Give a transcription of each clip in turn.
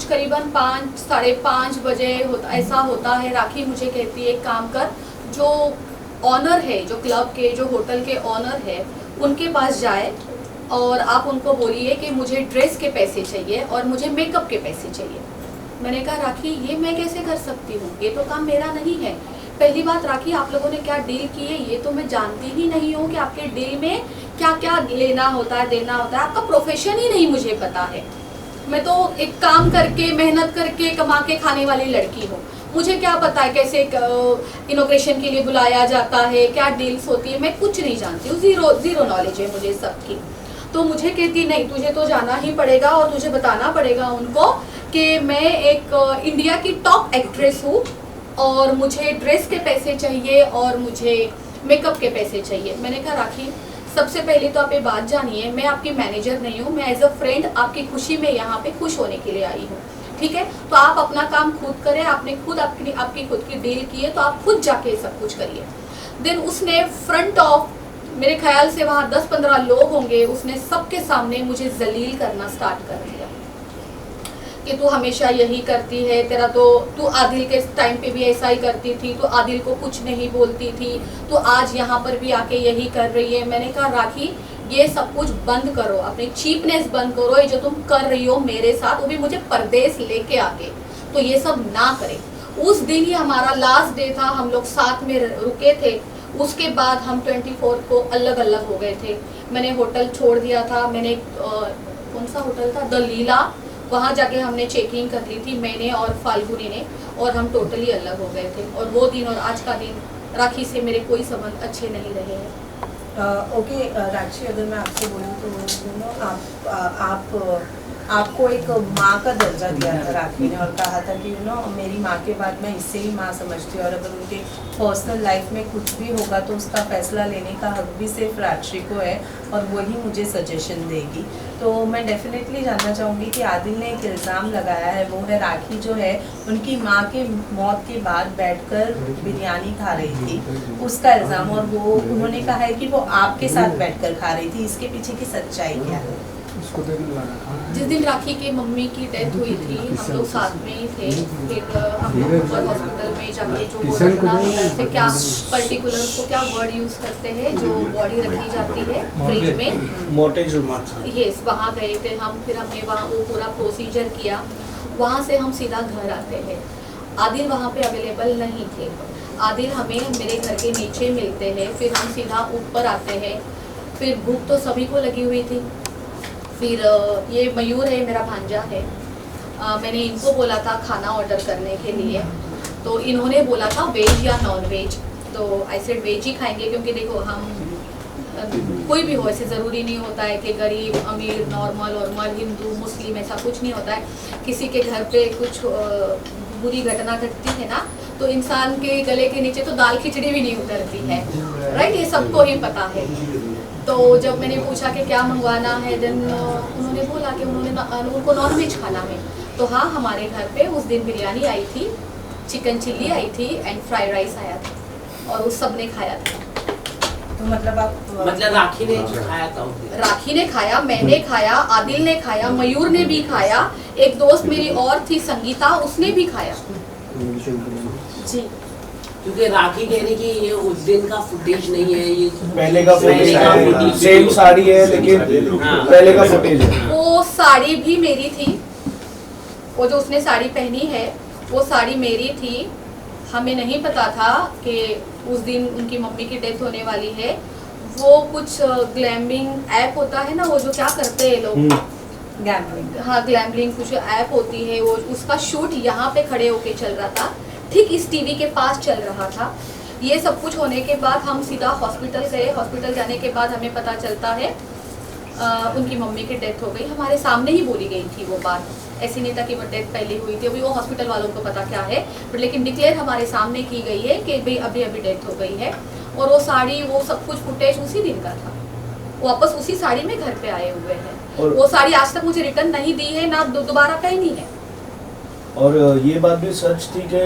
कुछ करीबन 5 साढ़े 5 बजे ऐसा होता है। राखी मुझे कहती है एक काम कर, जो ऑनर है, जो क्लब के, जो होटल के ऑनर है, उनके पास जाए और आप उनको बोलिए कि मुझे ड्रेस के पैसे चाहिए और मुझे मेकअप के पैसे चाहिए। मैंने कहा राखी ये मैं कैसे कर सकती हूँ, ये तो काम मेरा नहीं है। पहली बात राखी, आप लोगों ने क्या डील की है ये तो मैं जानती ही नहीं हूँ कि आपके डील में क्या क्या लेना होता है, देना होता है। आपका प्रोफेशन ही नहीं मुझे पता है। मैं तो एक काम करके, मेहनत करके, कमा के खाने वाली लड़की हूँ। मुझे क्या पता है कैसे इनोग्रेशन के लिए बुलाया जाता है, क्या डील्स होती है, मैं कुछ नहीं जानती हूँ। ज़ीरो नॉलेज है मुझे सबकी। तो मुझे कहती नहीं, तुझे तो जाना ही पड़ेगा और तुझे बताना पड़ेगा उनको कि मैं एक इंडिया की टॉप एक्ट्रेस हूँ और मुझे ड्रेस के पैसे चाहिए और मुझे मेकअप के पैसे चाहिए। मैंने कहा राखी, सबसे पहले तो आप ये बात जानिए, मैं आपकी मैनेजर नहीं हूँ, मैं एज अ फ्रेंड आपकी खुशी में यहाँ पे खुश होने के लिए आई हूँ, ठीक है। तो आप अपना काम खुद करें, आपने खुद आपकी खुद की डील की है तो आप खुद जाके सब कुछ करिए। देन उसने फ्रंट ऑफ, मेरे ख्याल से वहाँ 10-15 लोग होंगे, उसने सबके सामने मुझे जलील करना स्टार्ट कर दिया कि तू हमेशा यही करती है, तेरा तो, तू आदिल के टाइम पे भी ऐसा ही करती थी, तू आदिल को कुछ नहीं बोलती थी, तू आज यहाँ पर भी आके यही कर रही है। मैंने कहा राखी ये सब कुछ बंद करो, अपनी चीपनेस बंद करो, ये जो तुम कर रही हो मेरे साथ, वो भी मुझे परदेश लेके आके, तो ये सब ना करे। उस दिन ही हमारा लास्ट डे था, हम लोग साथ में रुके थे। उसके बाद हम 24 को अलग अलग हो गए थे। मैंने होटल छोड़ दिया था, मैंने कौन सा होटल था, द लीला, वहाँ जाके हमने चेकिंग कर ली थी, मैंने और फाल्गुनी ने, और हम टोटली अलग हो गए थे। और वो दिन और आज का दिन राखी से मेरे कोई संबंध अच्छे नहीं रहे हैं। ओके राक्षी, अगर मैं आपसे बोलूँ तो आप आपको एक माँ का दर्जा दिया था राखी ने और कहा था कि मेरी माँ के बाद मैं इससे ही माँ समझती हूँ और अगर उनके पर्सनल लाइफ में कुछ भी होगा तो उसका फैसला लेने का हक भी सिर्फ राक्षी को है और वही मुझे सजेशन देगी। तो मैं डेफिनेटली जानना चाहूँगी कि आदिल ने एक इल्ज़ाम लगाया है, वो है राखी जो है उनकी माँ के मौत के बाद बैठकर बिरयानी खा रही थी, उसका इल्ज़ाम, और वो उन्होंने कहा है कि वो आपके साथ बैठकर खा रही थी। इसके पीछे की सच्चाई क्या है? जिस दिन राखी की मम्मी की डेथ हुई थी हम लोग साथ में ही थे। फिर हम लोग ऊपर हॉस्पिटल में जाके जो रखना होता है, क्या पर्टिकुलर उसको क्या वर्ड यूज़ करते हैं, जो बॉडी रखी जाती है फ्रिज में, यस, वहाँ गए थे हम। फिर हमने वहाँ वो पूरा प्रोसीजर किया। वहाँ से हम सीधा घर आते हैं। आदिल वहाँ पे अवेलेबल नहीं थे। आदिल हमें मेरे घर के नीचे मिलते हैं, फिर हम सीधा ऊपर आते हैं। फिर भूख तो सभी को लगी हुई थी। फिर ये मयूर है, मेरा भांजा है, मैंने इनको बोला था खाना ऑर्डर करने के लिए, तो इन्होंने बोला था वेज या नॉन वेज। तो आई सेड वेज ही खाएंगे, क्योंकि देखो हम कोई भी हो, ऐसे ज़रूरी नहीं होता है कि गरीब अमीर नॉर्मल वॉर्मल हिंदू मुस्लिम, ऐसा कुछ नहीं होता है। किसी के घर पे कुछ बुरी घटना घटती है ना, तो इंसान के गले के नीचे तो दाल खिचड़ी भी नहीं उतरती है, राइट, ये सबको ही पता है। तो जब मैंने पूछा कि क्या मंगवाना है, देन उन्होंने बोला कि उनको नॉन वेज खाना है। तो हाँ, हमारे घर पे उस दिन बिरयानी आई थी, चिकन चिल्ली आई थी एंड फ्राइड राइस आया था और उस सब ने खाया था। तो मतलब राखी ने खाया था? राखी ने खाया, मैंने खाया, आदिल ने खाया, मयूर ने भी खाया, एक दोस्त मेरी और थी संगीता, उसने भी खाया जी। क्योंकि राखी कहने की ये उस दिन का फुटेज नहीं है, ये पहले का फुटेज है, सेम साड़ी है लेकिन पहले का फुटेज है। वो साड़ी भी मेरी थी, वो जो उसने साड़ी पहनी है वो साड़ी मेरी थी। हमें नहीं पता था कि उस दिन उनकी मम्मी की डेथ होने वाली है। वो कुछ ग्लैम्बिंग ऐप होता है ना, वो जो क्या करते हैं लोग, गैम्बलिंग, हाँ ग्लैम्बलिंग कुछ ऐप होती है, वो उसका शूट यहाँ पे खड़े होके चल रहा था, ठीक इस टीवी के पास चल रहा था। ये सब कुछ होने के बाद हम सीधा हॉस्पिटल गए। हॉस्पिटल जाने के बाद हमें पता चलता है उनकी मम्मी की डेथ हो गई। हमारे सामने ही बोली गई थी वो बात, ऐसी नहीं था कि वो डेथ पहले हुई थी, अभी वो हॉस्पिटल वालों को पता क्या है, बट लेकिन डिक्लेयर हमारे सामने की गई है कि भाई अभी अभी डेथ हो गई है। और वो साड़ी, वो सब कुछ फुटेज उसी दिन का था, वापस उसी साड़ी में घर पे आए हुए हैं। वो साड़ी आज तक मुझे रिटर्न नहीं दी है, ना दोबारा पहनी है। और ये बात भी सच थी कि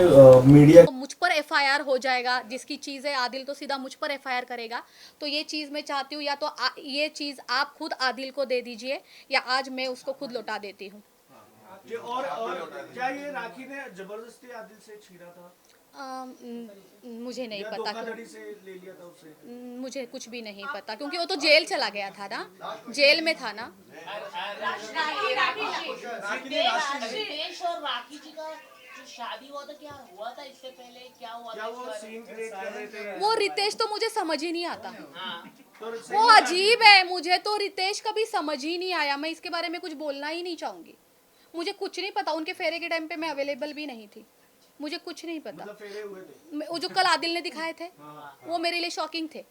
मीडिया तो मुझ पर एफआईआर हो जाएगा, जिसकी चीज़ है आदिल तो सीधा मुझ पर एफआईआर करेगा। तो ये चीज़ मैं चाहती हूँ या तो ये चीज़ आप खुद आदिल को दे दीजिए या आज मैं उसको खुद लौटा देती हूँ। जी और क्या ये राखी ने जबरदस्ती आदिल से छीना था मुझे नहीं या पता धोखाधड़ी से ले लिया था उससे? मुझे कुछ भी नहीं पता क्योंकि वो तो जेल चला गया था ना, जेल में था ना। रितेश और राखी जी का जो शादी हुआ था, क्या हुआ था इससे पहले, क्या हुआ क्या था वो सीन क्रिएट कर रहे थे? वो रितेश तो मुझे समझ ही नहीं आता, तो वो अजीब है, मुझे तो रितेश कभी समझ ही नहीं आया। मैं इसके बारे में कुछ बोलना ही नहीं चाहूंगी, मुझे कुछ नहीं पता। उनके फेरे के टाइम पे मैं अवेलेबल भी नहीं थी, मुझे कुछ नहीं पता। मतलब फेरे हुए थे? वो जो कल आदिल ने दिखाए थे वो मेरे लिए शॉकिंग थे।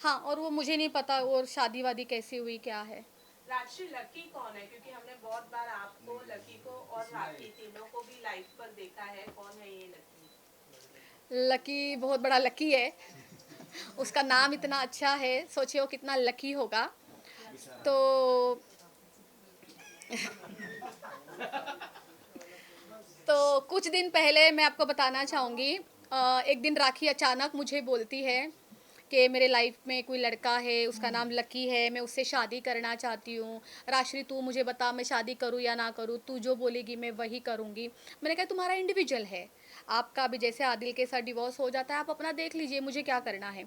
हाँ, और वो मुझे नहीं पता और शादी वादी कैसी हुई क्या है। राजश्री लकी कौन है? क्योंकि हमने बहुत बार आपको, लकी को और राखी तीनों को भी लाइव पर देखा है। कौन है ये लकी? लकी बहुत बड़ा लकी है, उसका नाम इतना अच्छा है, सोचिए वो कितना लकी होगा। तो तो कुछ दिन पहले मैं आपको बताना चाहूँगी, एक दिन राखी अचानक मुझे बोलती है कि मेरे लाइफ में कोई लड़का है, उसका नाम लकी है, मैं उससे शादी करना चाहती हूँ। राशि तू मुझे बता मैं शादी करूँ या ना करूँ, तू जो बोलेगी मैं वही करूँगी। मैंने कहा तुम्हारा इंडिविजुअल है, आपका भी जैसे आदिल के साथ डिवोर्स हो जाता है, आप अपना देख लीजिए, मुझे क्या करना है।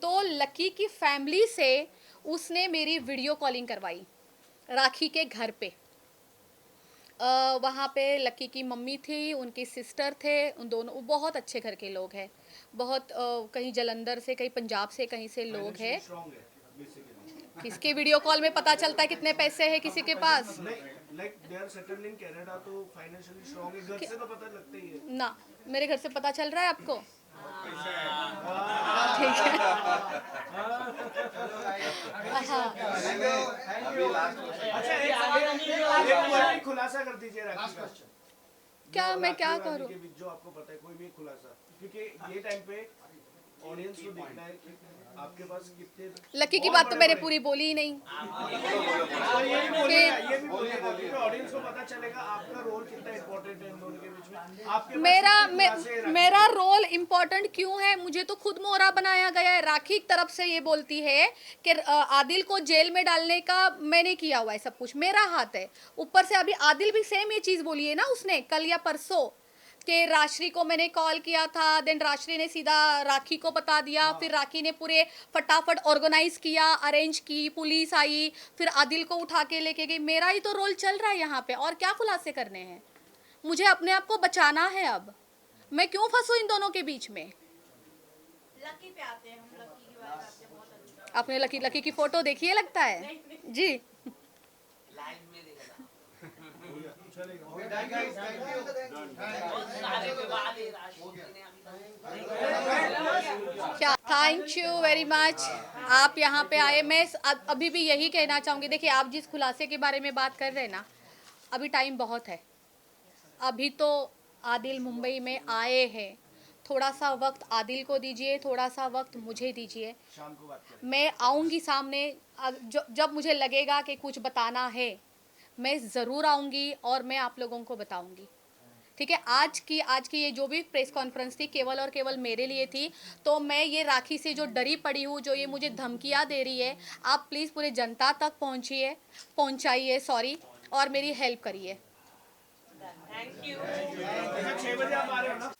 तो लकी की फैमिली से उसने मेरी वीडियो कॉलिंग करवाई राखी के घर पे। वहाँ पे लकी की मम्मी थी, उनकी सिस्टर थे, उन दोनों, वो बहुत अच्छे घर के लोग हैं, बहुत कहीं जलंधर से, कहीं पंजाब से, कहीं से लोग हैं। किसके वीडियो कॉल में पता चलता है कितने पैसे हैं किसी के पास? Like they are settled in Canada, तो फाइनेंशियली स्ट्रांग है, घर से तो पता लगता ही है ना। मेरे घर से पता चल रहा है आपको? ठीक है। हाँ। अच्छा एक खुलासा कर दीजिए राखी का। क्या मैं क्या राखी करूँ? के बीच जो आपको पता है, कोई भी एक खुलासा, क्योंकि ये टाइम पे ऑडियंस को देखना है कि आपके पास कितने। लकी की बात तो मैंने पूरी बोली ही नहीं। ये भी बोलिएगा क्योंकि ऑडियंस को पता चलेगा आपका रोल कितना इम्पोर्टेंट है इन दोनों के बीच में। आपके पास मेरा रोल इम्पोर्टेंट क्यों है? मुझे तो खुद मोहरा बनाया गया है। राखी की तरफ से ये बोलती है कि आदिल को जेल में डालने का मैंने किया हुआ है, सब कुछ मेरा हाथ है। ऊपर से अभी आदिल भी सेम ये चीज़ बोली है ना उसने, कल या परसों, कि राशि को मैंने कॉल किया था, देन राशि ने सीधा राखी को बता दिया, फिर राखी ने पूरे फटाफट ऑर्गेनाइज किया, अरेंज की, पुलिस आई, फिर आदिल को उठा के लेके गई। मेरा ही तो रोल चल रहा है यहाँ पे, और क्या खुलासे करने हैं? मुझे अपने आप को बचाना है। अब मैं क्यों फंसूं इन दोनों के बीच में? लकी पे आते हैं हम। लकी के बारे में आपने बहुत अच्छा। आपने लकी की फोटो देखी है लगता है जी? लाइव में देखा था। क्या, थैंक यू वेरी मच, आप यहाँ पे आए। मैं अभी भी यही कहना चाहूँगी, देखिए आप जिस खुलासे के बारे में बात कर रहे हैं ना, अभी टाइम बहुत है। अभी तो आदिल मुंबई में आए हैं, थोड़ा सा वक्त आदिल को दीजिए, थोड़ा सा वक्त मुझे दीजिए, शाम को बात करें। मैं आऊँगी सामने। जब मुझे लगेगा कि कुछ बताना है, मैं ज़रूर आऊँगी और मैं आप लोगों को बताऊँगी, ठीक है? आज की ये जो भी प्रेस कॉन्फ्रेंस थी केवल और केवल मेरे लिए थी। तो मैं ये राखी से जो डरी पड़ी हूँ, जो ये मुझे धमकियाँ दे रही है, आप प्लीज़ पूरे जनता तक पहुँचाइए और मेरी हेल्प करिए। Thank you. 6 बजे आप आ रहे हो ना?